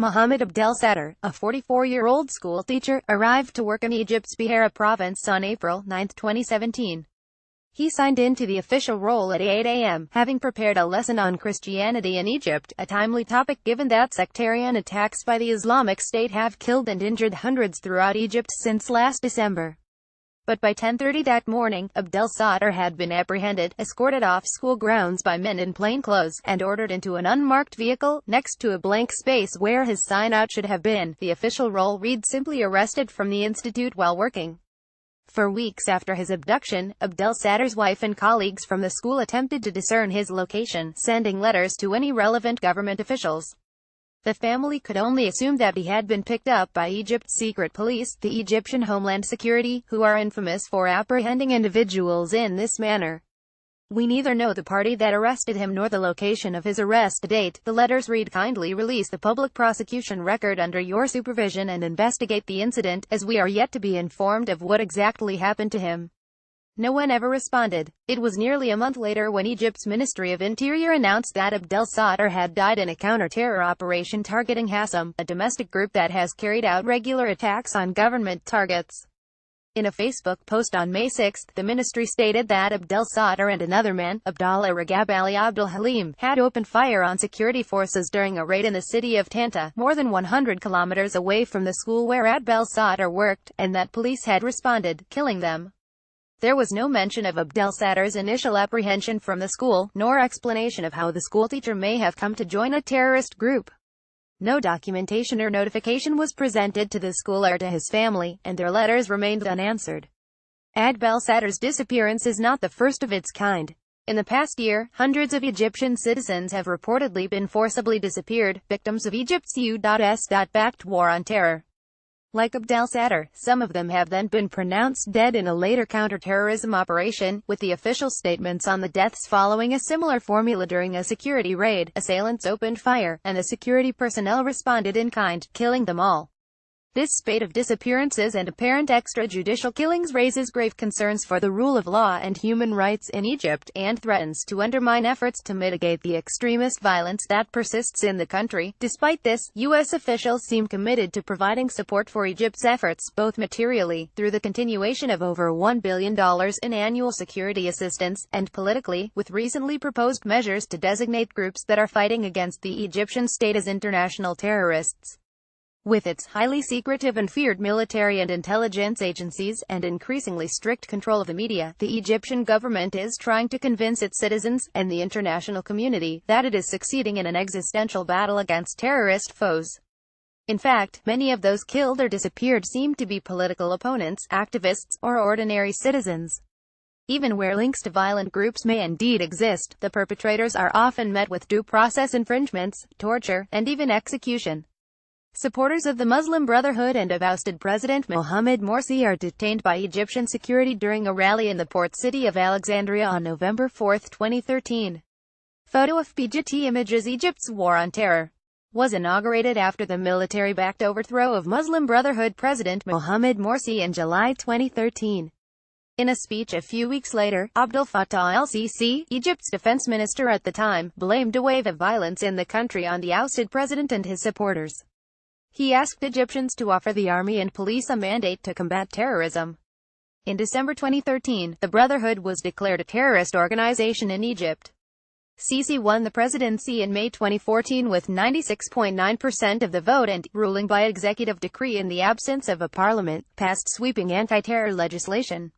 Mohamed Abdelsatar, a 44-year-old schoolteacher, arrived to work in Egypt's Beheira province on April 9, 2017. He signed into the official role at 8 a.m., having prepared a lesson on Christianity in Egypt, a timely topic given that sectarian attacks by the Islamic State have killed and injured hundreds throughout Egypt since last December. But by 10:30 that morning, Abdelsatar had been apprehended, escorted off school grounds by men in plain clothes, and ordered into an unmarked vehicle, next to a blank space where his sign-out should have been. The official roll reads simply arrested from the institute while working. For weeks after his abduction, Abdelsatar's wife and colleagues from the school attempted to discern his location, sending letters to any relevant government officials. The family could only assume that he had been picked up by Egypt's secret police, the Egyptian Homeland Security, who are infamous for apprehending individuals in this manner. "We neither know the party that arrested him nor the location of his arrest date," the letters read. "Kindly release the public prosecution record under your supervision and investigate the incident, as we are yet to be informed of what exactly happened to him." No one ever responded. It was nearly a month later when Egypt's Ministry of Interior announced that Abdelsatar had died in a counter-terror operation targeting Hassam, a domestic group that has carried out regular attacks on government targets. In a Facebook post on May 6, the ministry stated that Abdelsatar and another man, Abdallah Ragab Ali Abdul Halim, had opened fire on security forces during a raid in the city of Tanta, more than 100 kilometers away from the school where Abdelsatar worked, and that police had responded, killing them. There was no mention of Abdelsatar's initial apprehension from the school, nor explanation of how the schoolteacher may have come to join a terrorist group. No documentation or notification was presented to the school or to his family, and their letters remained unanswered. Abdelsatar's disappearance is not the first of its kind. In the past year, hundreds of Egyptian citizens have reportedly been forcibly disappeared, victims of Egypt's U.S.-backed war on terror. Like Abdelsatar, some of them have then been pronounced dead in a later counter-terrorism operation, with the official statements on the deaths following a similar formula. During a security raid, assailants opened fire, and the security personnel responded in kind, killing them all. This spate of disappearances and apparent extrajudicial killings raises grave concerns for the rule of law and human rights in Egypt, and threatens to undermine efforts to mitigate the extremist violence that persists in the country. Despite this, U.S. officials seem committed to providing support for Egypt's efforts, both materially, through the continuation of over $1 billion in annual security assistance, and politically, with recently proposed measures to designate groups that are fighting against the Egyptian state as international terrorists. With its highly secretive and feared military and intelligence agencies, and increasingly strict control of the media, the Egyptian government is trying to convince its citizens, and the international community, that it is succeeding in an existential battle against terrorist foes. In fact, many of those killed or disappeared seem to be political opponents, activists, or ordinary citizens. Even where links to violent groups may indeed exist, the perpetrators are often met with due process infringements, torture, and even execution. Supporters of the Muslim Brotherhood and of ousted President Mohamed Morsi are detained by Egyptian security during a rally in the port city of Alexandria on November 4, 2013. Photo of PGT images. Egypt's war on terror was inaugurated after the military-backed overthrow of Muslim Brotherhood President Mohamed Morsi in July 2013. In a speech a few weeks later, Abdel Fattah el-Sisi, Egypt's defense minister at the time, blamed a wave of violence in the country on the ousted president and his supporters. He asked Egyptians to offer the army and police a mandate to combat terrorism. In December 2013, the Brotherhood was declared a terrorist organization in Egypt. Sisi won the presidency in May 2014 with 96.9% of the vote and, ruling by executive decree in the absence of a parliament, passed sweeping anti-terror legislation.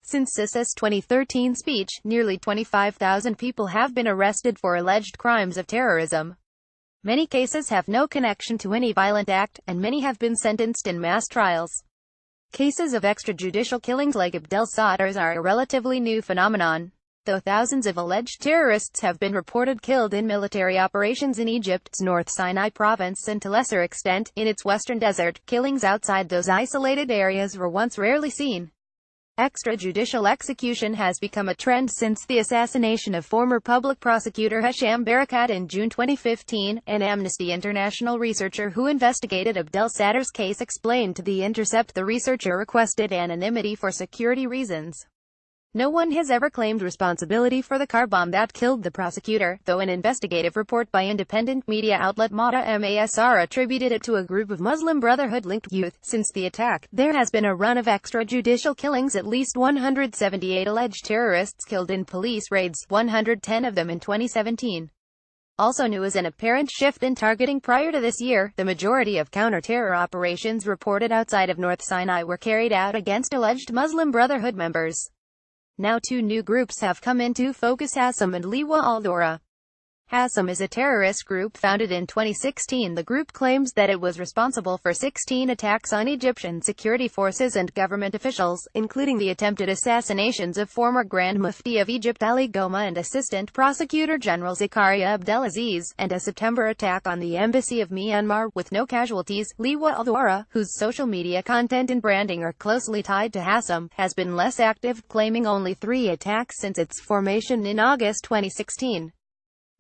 Since Sisi's 2013 speech, nearly 25,000 people have been arrested for alleged crimes of terrorism. Many cases have no connection to any violent act, and many have been sentenced in mass trials. Cases of extrajudicial killings like Abdelsatar's are a relatively new phenomenon, though thousands of alleged terrorists have been reported killed in military operations in Egypt's North Sinai province and to lesser extent, in its western desert. Killings outside those isolated areas were once rarely seen. Extrajudicial execution has become a trend since the assassination of former public prosecutor Hisham Barakat in June 2015, an Amnesty International researcher who investigated Abdelsatar's case explained to The Intercept the researcher requested anonymity for security reasons. No one has ever claimed responsibility for the car bomb that killed the prosecutor, though an investigative report by independent media outlet Mata Masr attributed it to a group of Muslim Brotherhood-linked youth. Since the attack, there has been a run of extrajudicial killings, at least 178 alleged terrorists killed in police raids, 110 of them in 2017. Also new is an apparent shift in targeting. Prior to this year, the majority of counter-terror operations reported outside of North Sinai were carried out against alleged Muslim Brotherhood members. Now two new groups have come into focus: Hasam and Liwa al-Dora. Hasam is a terrorist group founded in 2016. The group claims that it was responsible for 16 attacks on Egyptian security forces and government officials, including the attempted assassinations of former Grand Mufti of Egypt Ali Goma and Assistant Prosecutor General Zakaria Abdelaziz, and a September attack on the Embassy of Myanmar, with no casualties. Liwa al-Dora, whose social media content and branding are closely tied to Hasam, has been less active, claiming only 3 attacks since its formation in August 2016.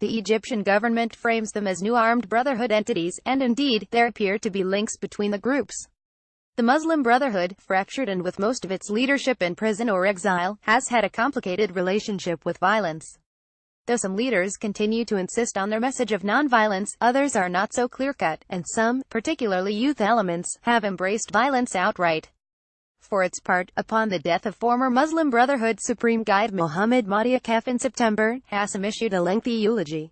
The Egyptian government frames them as new armed brotherhood entities, and indeed, there appear to be links between the groups. The Muslim Brotherhood, fractured and with most of its leadership in prison or exile, has had a complicated relationship with violence. Though some leaders continue to insist on their message of non-violence, others are not so clear-cut, and some, particularly youth elements, have embraced violence outright. For its part, upon the death of former Muslim Brotherhood Supreme Guide Mohamed Abdelsatar in September, Hasam issued a lengthy eulogy.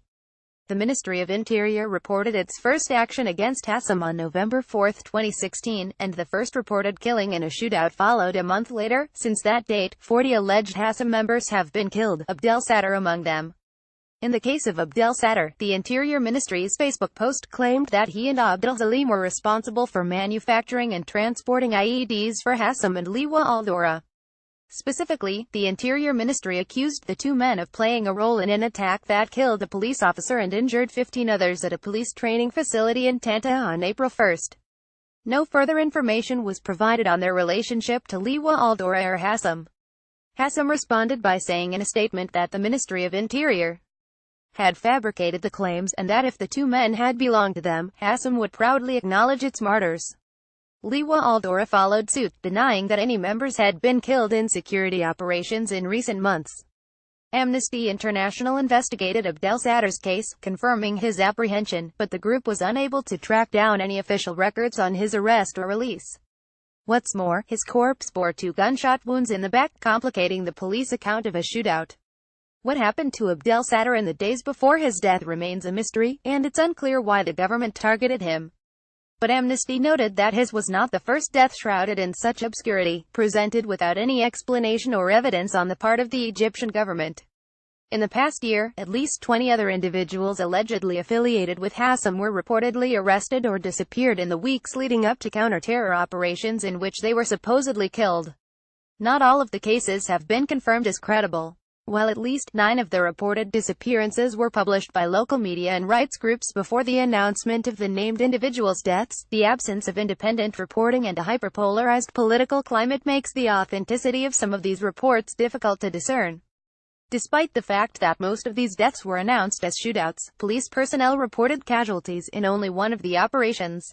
The Ministry of Interior reported its first action against Hasam on November 4, 2016, and the first reported killing in a shootout followed a month later. Since that date, 40 alleged Hasam members have been killed, Abdelsatar among them. In the case of Abdelsatar, the Interior Ministry's Facebook post claimed that he and Abdelsalim were responsible for manufacturing and transporting IEDs for Hasam and Liwa al-Dora. Specifically, the Interior Ministry accused the two men of playing a role in an attack that killed a police officer and injured 15 others at a police training facility in Tanta on April 1. No further information was provided on their relationship to Liwa al-Dora or Hasam. Hasam responded by saying in a statement that the Ministry of Interior had fabricated the claims, and that if the two men had belonged to them, Hasam would proudly acknowledge its martyrs. Liwa al-Dora followed suit, denying that any members had been killed in security operations in recent months. Amnesty International investigated Abdelsatar's case, confirming his apprehension, but the group was unable to track down any official records on his arrest or release. What's more, his corpse bore 2 gunshot wounds in the back, complicating the police account of a shootout. What happened to Abdelsatar in the days before his death remains a mystery, and it's unclear why the government targeted him. But Amnesty noted that his was not the first death shrouded in such obscurity, presented without any explanation or evidence on the part of the Egyptian government. In the past year, at least 20 other individuals allegedly affiliated with Hasam were reportedly arrested or disappeared in the weeks leading up to counter-terror operations in which they were supposedly killed. Not all of the cases have been confirmed as credible. While at least 9 of the reported disappearances were published by local media and rights groups before the announcement of the named individuals' deaths, the absence of independent reporting and a hyperpolarized political climate makes the authenticity of some of these reports difficult to discern. Despite the fact that most of these deaths were announced as shootouts, police personnel reported casualties in only one of the operations.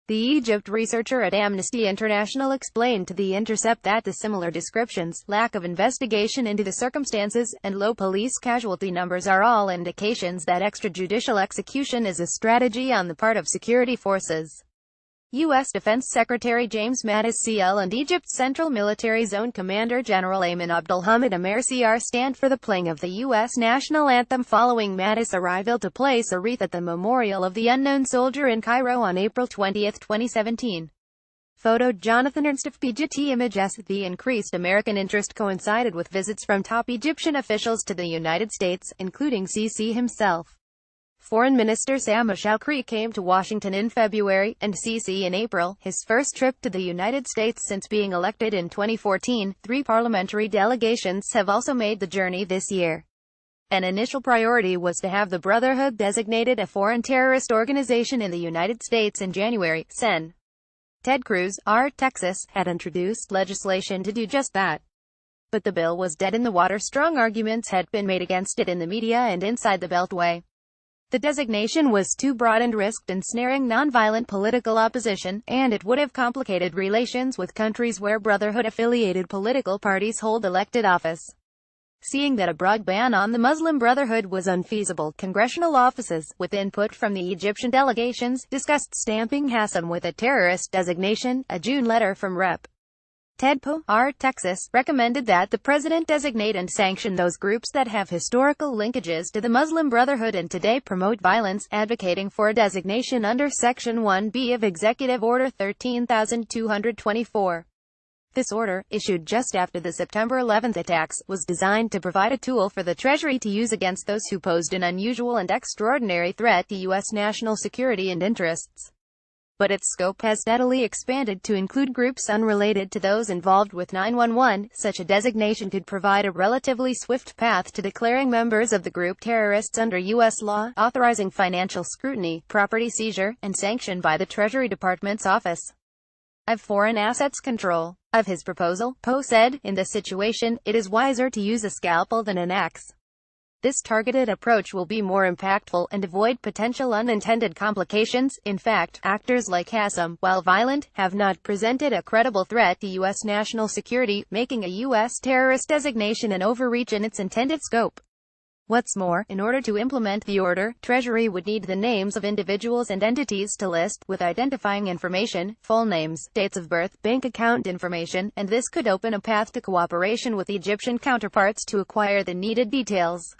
The Egypt researcher at Amnesty International explained to The Intercept that the similar descriptions, lack of investigation into the circumstances, and low police casualty numbers are all indications that extrajudicial execution is a strategy on the part of security forces. U.S. Defense Secretary James Mattis CL and Egypt's Central Military Zone Commander General Ayman Abdelhamid Amr stand for the playing of the U.S. national anthem following Mattis' arrival to place a wreath at the Memorial of the Unknown Soldier in Cairo on April 20, 2017. Photo Jonathan Ernst of PGT Images. The increased American interest coincided with visits from top Egyptian officials to the United States, including Sisi himself. Foreign Minister Sam Shukri came to Washington in February, and Sisi in April, his first trip to the United States since being elected in 2014. 3 parliamentary delegations have also made the journey this year. An initial priority was to have the Brotherhood designated a foreign terrorist organization in the United States in January. Sen. Ted Cruz, R. Texas, had introduced legislation to do just that. But the bill was dead in the water. Strong arguments had been made against it in the media and inside the Beltway. The designation was too broad and risked ensnaring nonviolent political opposition, and it would have complicated relations with countries where Brotherhood-affiliated political parties hold elected office. Seeing that a broad ban on the Muslim Brotherhood was unfeasible, congressional offices, with input from the Egyptian delegations, discussed stamping Hassan with a terrorist designation. A June letter from Rep. Ted Poe, R. Texas, recommended that the president designate and sanction those groups that have historical linkages to the Muslim Brotherhood and today promote violence, advocating for a designation under Section 1B of Executive Order 13224. This order, issued just after the September 11 attacks, was designed to provide a tool for the Treasury to use against those who posed an unusual and extraordinary threat to U.S. national security and interests. But its scope has steadily expanded to include groups unrelated to those involved with 911. Such a designation could provide a relatively swift path to declaring members of the group terrorists under U.S. law, authorizing financial scrutiny, property seizure, and sanction by the Treasury Department's Office of Foreign Assets Control. Of his proposal, Poe said, "In this situation, it is wiser to use a scalpel than an axe. This targeted approach will be more impactful, and avoid potential unintended complications. In fact, actors like Hassan, while violent, have not presented a credible threat to U.S. national security, making a U.S. terrorist designation an overreach in its intended scope." What's more, in order to implement the order, Treasury would need the names of individuals and entities to list, with identifying information, full names, dates of birth, bank account information, and this could open a path to cooperation with Egyptian counterparts to acquire the needed details.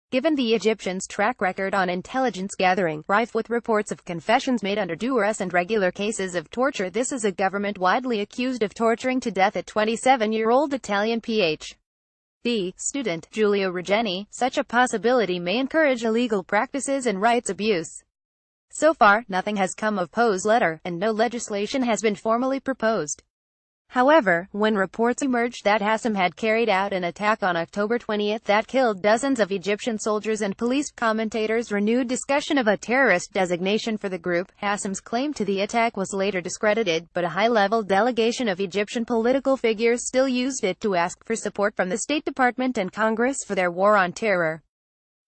Given the Egyptians' track record on intelligence gathering, rife with reports of confessions made under duress and regular cases of torture, this is a government widely accused of torturing to death a 27-year-old Italian Ph.D. student, Giulio Regeni. Such a possibility may encourage illegal practices and rights abuse. So far, nothing has come of Poe's letter, and no legislation has been formally proposed. However, when reports emerged that Hassan had carried out an attack on October 20 that killed dozens of Egyptian soldiers and police, commentators renewed discussion of a terrorist designation for the group. Hassan's claim to the attack was later discredited, but a high-level delegation of Egyptian political figures still used it to ask for support from the State Department and Congress for their war on terror.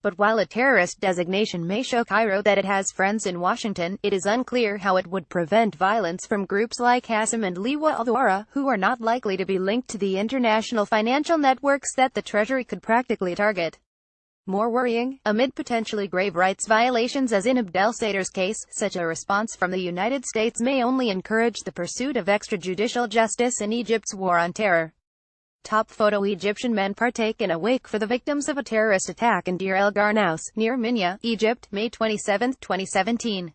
But while a terrorist designation may show Cairo that it has friends in Washington, it is unclear how it would prevent violence from groups like Hassan and Liwa al-Dhawra, who are not likely to be linked to the international financial networks that the Treasury could practically target. More worrying, amid potentially grave rights violations as in Abdelsatar's case, such a response from the United States may only encourage the pursuit of extrajudicial justice in Egypt's war on terror. Top photo: Egyptian men partake in a wake for the victims of a terrorist attack in Deir el Garnaus, near Minya, Egypt, May 27, 2017.